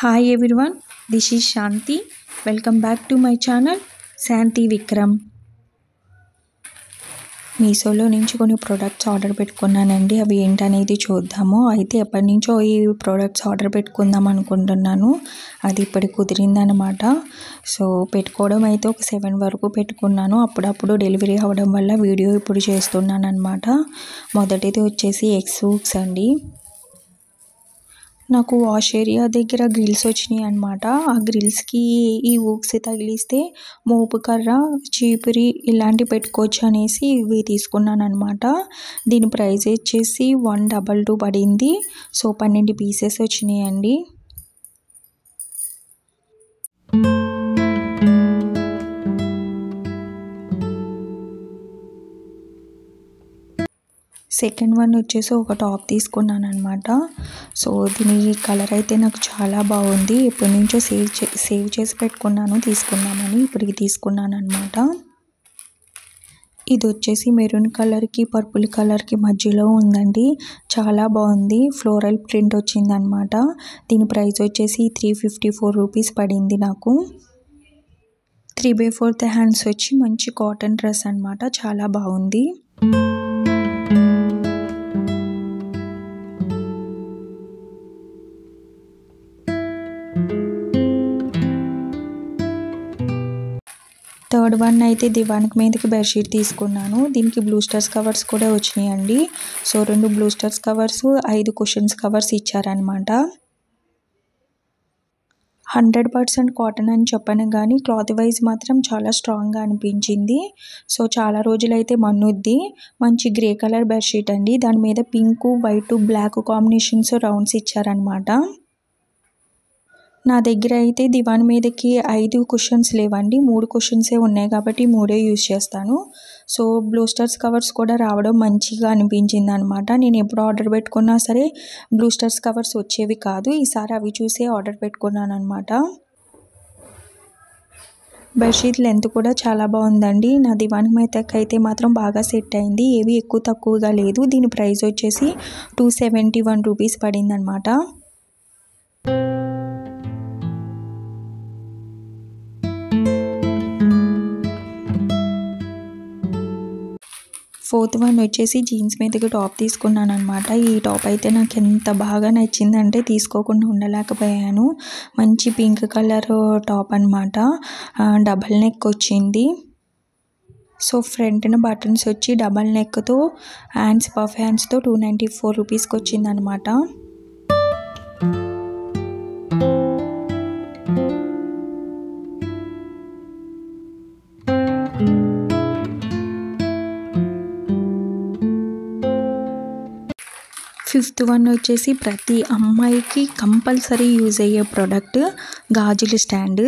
Hi everyone, this is Shanti. Welcome back to my channel Shanti Vikram. మీషోలో నుంచి కొన్ని products order పెట్టుకున్నానండి. అవి ఏంటనేది చూద్దాము. అయితే ఎప్పటి నుంచో ఈ ప్రొడక్ట్స్ ఆర్డర్ పెట్టుకుందాం అనుకుంటున్నాను. అది ఇప్పుడు కుదిరిందనమాట. సో పెట్టుకోవడం అయితే ఒక 7 వరకు పెట్టుకున్నాను. అప్పుడప్పుడు డెలివరీ అవ్వడం వల్ల వీడియో ఇప్పుడు చేస్తున్నాను అనమాట. మొదటిది వచ్చేసి ఎగ్స్ హూక్స్ అండి. నాకు వాష్ ఏరియా దగ్గర గ్రిల్స్ వచ్చినాయి అనమాట. ఆ గ్రిల్స్కి ఈ హూక్స్ తగిలిస్తే మోపు కర్ర, చీపురి ఇలాంటివి పెట్టుకోవచ్చు అనేసి ఇవి తీసుకున్నాను అనమాట. దీని ప్రైస్ వచ్చేసి 122 పడింది. సో 12 పీసెస్ వచ్చినాయండి. సెకండ్ వన్ వచ్చేసి ఒక టాప్ తీసుకున్నాను అనమాట. సో దీని కలర్ అయితే నాకు చాలా బాగుంది. ఎప్పటి నుంచో సేవ్ చేసి పెట్టుకున్నాను తీసుకున్నామని. ఇప్పటికి తీసుకున్నాను అనమాట. ఇది వచ్చేసి మెరూన్ కలర్కి పర్పుల్ కలర్కి మధ్యలో ఉందండి. చాలా బాగుంది. ఫ్లోరల్ ప్రింట్ వచ్చింది అనమాట. దీని ప్రైస్ వచ్చేసి 354 రూపీస్ పడింది నాకు. 3/4 హ్యాండ్స్ వచ్చి మంచి కాటన్ డ్రెస్ అనమాట. చాలా బాగుంది. థర్డ్ వన్ అయితే దివానికి మీదకి బెడ్షీట్ తీసుకున్నాను. దీనికి బ్లూస్టర్స్ కవర్స్ కూడా వచ్చినాయండి. సో 2 బ్లూస్టర్స్ కవర్స్, 5 కుషన్స్ కవర్స్ ఇచ్చారనమాట. 100% కాటన్ అని చెప్పను కానీ క్లాత్ వైజ్ మాత్రం చాలా స్ట్రాంగ్గా అనిపించింది. సో చాలా రోజులైతే మన్నుద్ది. మంచి గ్రే కలర్ బెడ్షీట్ అండి. దాని మీద pink, white, black combinations rounds ఇచ్చారనమాట. నా దగ్గర అయితే దివాన్ మీదకి 5 కుషన్స్ లేవండి. 3 కుషన్సే ఉన్నాయి కాబట్టి 3 యూజ్ చేస్తాను. సో బ్లూస్టర్స్ కవర్స్ కూడా రావడం మంచిగా అనిపించింది అనమాట. నేను ఎప్పుడు ఆర్డర్ పెట్టుకున్నా సరే బ్లూస్టర్స్ కవర్స్ వచ్చేవి కాదు. ఈసారి అవి చూసే ఆర్డర్ పెట్టుకున్నాను అనమాట. బెడ్షీట్ లెంత్ కూడా చాలా బాగుందండి. నా దివాన్ మీదకి అయితే మాత్రం బాగా సెట్ అయింది. ఏవి ఎక్కువ తక్కువగా లేదు. దీని ప్రైస్ వచ్చేసి 271 రూపీస్ పడింది అనమాట. ఫోర్త్ వన్ వచ్చేసి జీన్స్ మీదకి టాప్ తీసుకున్నాను అనమాట. ఈ టాప్ అయితే నాకు ఎంత బాగా నచ్చిందంటే తీసుకోకుండా ఉండలేకపోయాను. మంచి పింక్ కలర్ టాప్ అనమాట. డబల్ నెక్ వచ్చింది. సో ఫ్రంట్న బటన్స్ వచ్చి డబల్ నెక్తో హ్యాండ్స్ పఫ్ హ్యాండ్స్తో 294 రూపీస్కి వచ్చింది అనమాట. ఫిఫ్త్ వన్ వచ్చేసి ప్రతి అమ్మాయికి కంపల్సరీ యూజ్ అయ్యే ప్రోడక్ట్ గాజుల స్టాండ్.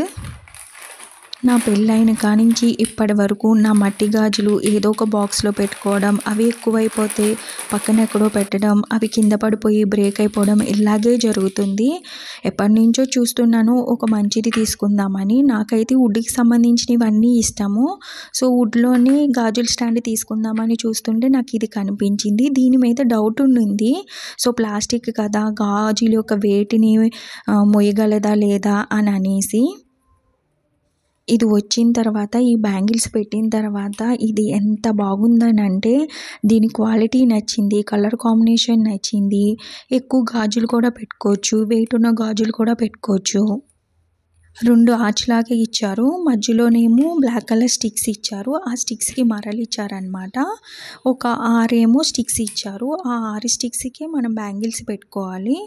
నా పెళ్ళైన కానించి ఇప్పటి వరకు నా మట్టి గాజులు ఏదో ఒక బాక్స్లో పెట్టుకోవడం, అవి ఎక్కువైపోతే పక్కన ఎక్కడో పెట్టడం, అవి కింద పడిపోయి బ్రేక్ అయిపోవడం ఇలాగే జరుగుతుంది. ఎప్పటి నుంచో చూస్తున్నాను ఒక మంచిది తీసుకుందామని. నాకైతే వుడ్కి సంబంధించినవన్నీ ఇష్టము. సో వుడ్లోనే గాజుల స్టాండ్ తీసుకుందామని చూస్తుంటే నాకు ఇది కనిపించింది. దీని మీద డౌట్ ఉండింది. సో ప్లాస్టిక్ కదా, గాజుల యొక్క వెయిట్ని మోయగలదా లేదా అని అనేసి. ఇది వచ్చిన తర్వాత ఈ బ్యాంగిల్స్ పెట్టిన తర్వాత ఇది ఎంత బాగుందని అంటే దీని క్వాలిటీ నచ్చింది, కలర్ కాంబినేషన్ నచ్చింది. ఎక్కువ గాజులు కూడా పెట్టుకోవచ్చు, వెయిట్ ఉన్న గాజులు కూడా పెట్టుకోవచ్చు. 2 ఆర్చ్ లాగా ఇచ్చారు. మధ్యలోనేమో బ్లాక్ కలర్ స్టిక్స్ ఇచ్చారు. ఆ స్టిక్స్కి మరలు ఇచ్చారనమాట. ఒక 6 స్టిక్స్ ఇచ్చారు. ఆ 6 స్టిక్స్కి మనం బ్యాంగిల్స్ పెట్టుకోవాలి.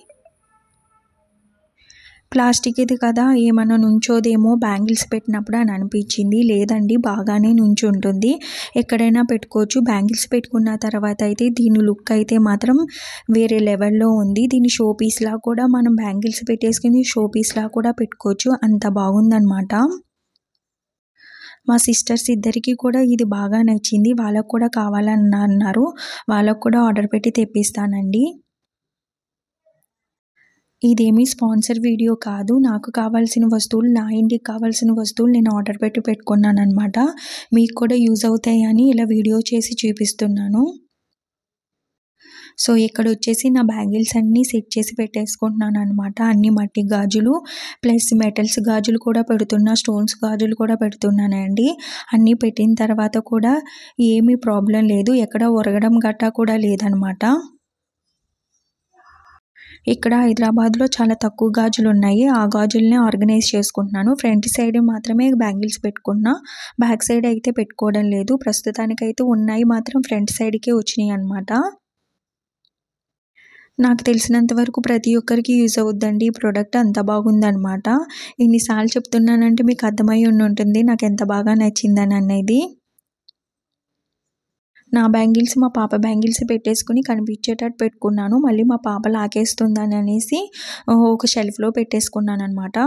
ప్లాస్టిక్ ఇది కదా, ఏమన్నా నుంచోదేమో బ్యాంగిల్స్ పెట్టినప్పుడు అని అనిపించింది. లేదండి, బాగానే నుంచి ఉంటుంది. ఎక్కడైనా పెట్టుకోవచ్చు. బ్యాంగిల్స్ పెట్టుకున్న తర్వాత అయితే దీని లుక్ అయితే మాత్రం వేరే లెవెల్లో ఉంది. దీని షో పీస్లా కూడా మనం బ్యాంగిల్స్ పెట్టేసుకుని షో పీస్లా కూడా పెట్టుకోవచ్చు. అంత బాగుందన్నమాట. మా సిస్టర్స్ ఇద్దరికి కూడా ఇది బాగా నచ్చింది. వాళ్ళకు కూడా కావాలని అన్నారు. వాళ్ళకు కూడా ఆర్డర్ పెట్టి తెప్పిస్తానండి. ఇదేమీ స్పాన్సర్ వీడియో కాదు. నాకు కావాల్సిన వస్తువులు, నా ఇంటికి కావాల్సిన వస్తువులు నేను ఆర్డర్ పెట్టి పెట్టుకున్నాను అనమాట. మీకు కూడా యూజ్ అవుతాయని ఇలా వీడియో చేసి చూపిస్తున్నాను. సో ఇక్కడ వచ్చేసి నా బ్యాంగిల్స్ అన్నీ సెట్ చేసి పెట్టేసుకుంటున్నాను అనమాట. అన్ని మట్టి గాజులు ప్లస్ మెటల్స్ గాజులు కూడా పెడుతున్నా, స్టోన్స్ గాజులు కూడా పెడుతున్నానండి. అన్నీ పెట్టిన తర్వాత కూడా ఏమీ ప్రాబ్లం లేదు, ఎక్కడ ఒరగడం గట్టా కూడా లేదనమాట. ఇక్కడ హైదరాబాద్లో చాలా తక్కువ గాజులు ఉన్నాయి, ఆ గాజుల్ని ఆర్గనైజ్ చేసుకుంటున్నాను. ఫ్రంట్ సైడ్ మాత్రమే బ్యాంగిల్స్ పెట్టుకున్నా, బ్యాక్ సైడ్ అయితే పెట్టుకోవడం లేదు. ప్రస్తుతానికైతే ఉన్నాయి మాత్రం ఫ్రంట్ సైడ్కే వచ్చినాయి అనమాట. నాకు తెలిసినంత వరకు ప్రతి ఒక్కరికి యూజ్ అవుద్దండి ఈ ప్రోడక్ట్, అంత బాగుందనమాట. ఎన్నిసార్లు చెప్తున్నానంటే మీకు అర్థమై ఉంటుంది నాకు ఎంత బాగా నచ్చిందని అనేది. నా బ్యాంగిల్స్ మా పాప బ్యాంగిల్స్ పెట్టేసుకుని కనిపించేటట్టు పెట్టుకున్నాను. మళ్ళీ మా పాప లాగేస్తుందని అనేసి ఒక షెల్ఫ్లో పెట్టేసుకున్నాను అనమాట.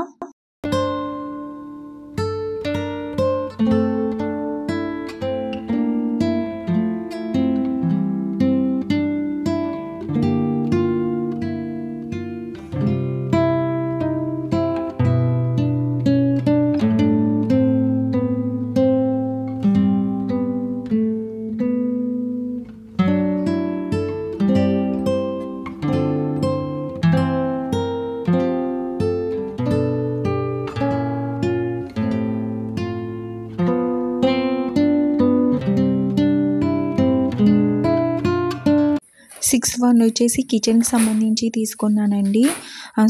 సిక్స్ వన్ వచ్చేసి కిచెన్కి సంబంధించి తీసుకున్నానండి.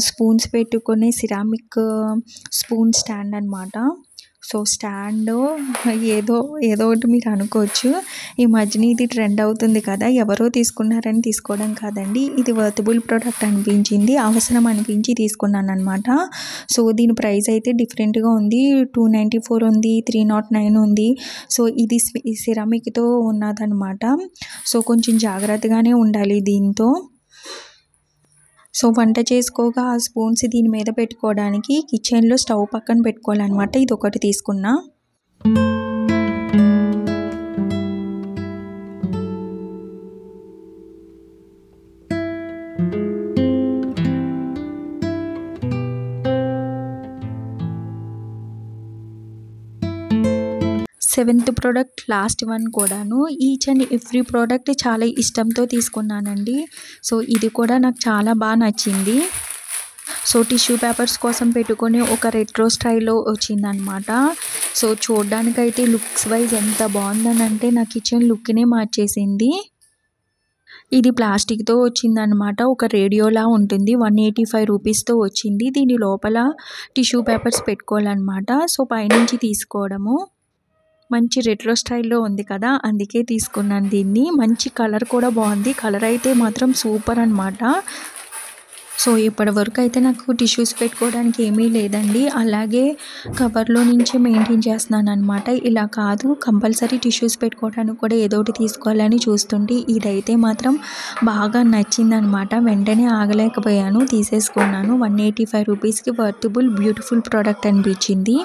స్పూన్స్ పెట్టుకునే సిరామిక్ స్పూన్ స్టాండ్ అనమాట. సో స్టాండ్ ఏదో ఒకటి మీరు అనుకోవచ్చు, ఈ మధ్యన ఇది ట్రెండ్ అవుతుంది కదా, ఎవరో తీసుకున్నారని తీసుకోవడం కాదండి, ఇది వర్తబుల్ ప్రోడక్ట్ అనిపించింది, అవసరం అనిపించి తీసుకున్నాను అనమాట. సో దీని ప్రైస్ అయితే డిఫరెంట్గా ఉంది, 294 ఉంది, 309 ఉంది. సో ఇది సిరామిక్తో ఉన్నదనమాట. సో కొంచెం జాగ్రత్తగానే ఉండాలి దీంతో. సో వంట చేసుకోగా ఆ స్పూన్స్ దీని మీద పెట్టుకోవడానికి కిచెన్లో స్టవ్ పక్కన పెట్టుకోవాలన్నమాట. ఇది ఒకటి తీసుకున్నా. సెవెంత్ ప్రోడక్ట్ లాస్ట్ వన్ కూడాను. ఈచ్ అండ్ ఎవ్రీ ప్రోడక్ట్ చాలా ఇష్టంతో తీసుకున్నానండి. సో ఇది కూడా నాకు చాలా బాగా నచ్చింది. సో టిష్యూ పేపర్స్ కోసం పెట్టుకొని ఒక రెట్రో స్టైల్లో వచ్చిందనమాట. సో చూడ్డానికైతే లుక్స్ వైజ్ ఎంత బాగుందని అంటే నా కిచెన్ లుక్నే మార్చేసింది. ఇది ప్లాస్టిక్తో వచ్చిందనమాట, ఒక రేడియోలా ఉంటుంది, 185 రూపీస్తో వచ్చింది. దీని లోపల టిష్యూ పేపర్స్ పెట్టుకోవాలన్నమాట. సో పైనుంచి తీసుకోవడము. మంచి రెట్రో స్టైల్లో ఉంది కదా, అందుకే తీసుకున్నాను దీన్ని. మంచి కలర్ కూడా బాగుంది, కలర్ అయితే మాత్రం సూపర్ అనమాట. సో ఇప్పటి వరకు అయితే నాకు టిష్యూస్ పెట్టుకోవడానికి ఏమీ లేదండి, అలాగే కవర్లో నుంచి మెయింటైన్ చేస్తున్నాను అనమాట. ఇలా కాదు, కంపల్సరీ టిష్యూస్ పెట్టుకోవడానికి కూడా ఏదో ఒకటి తీసుకోవాలని చూస్తుంటే ఇదైతే మాత్రం బాగా నచ్చిందనమాట. వెంటనే ఆగలేకపోయాను, తీసేసుకున్నాను. 185 రూపీస్కి వర్తబుల్ బ్యూటిఫుల్ ప్రోడక్ట్ అనిపించింది.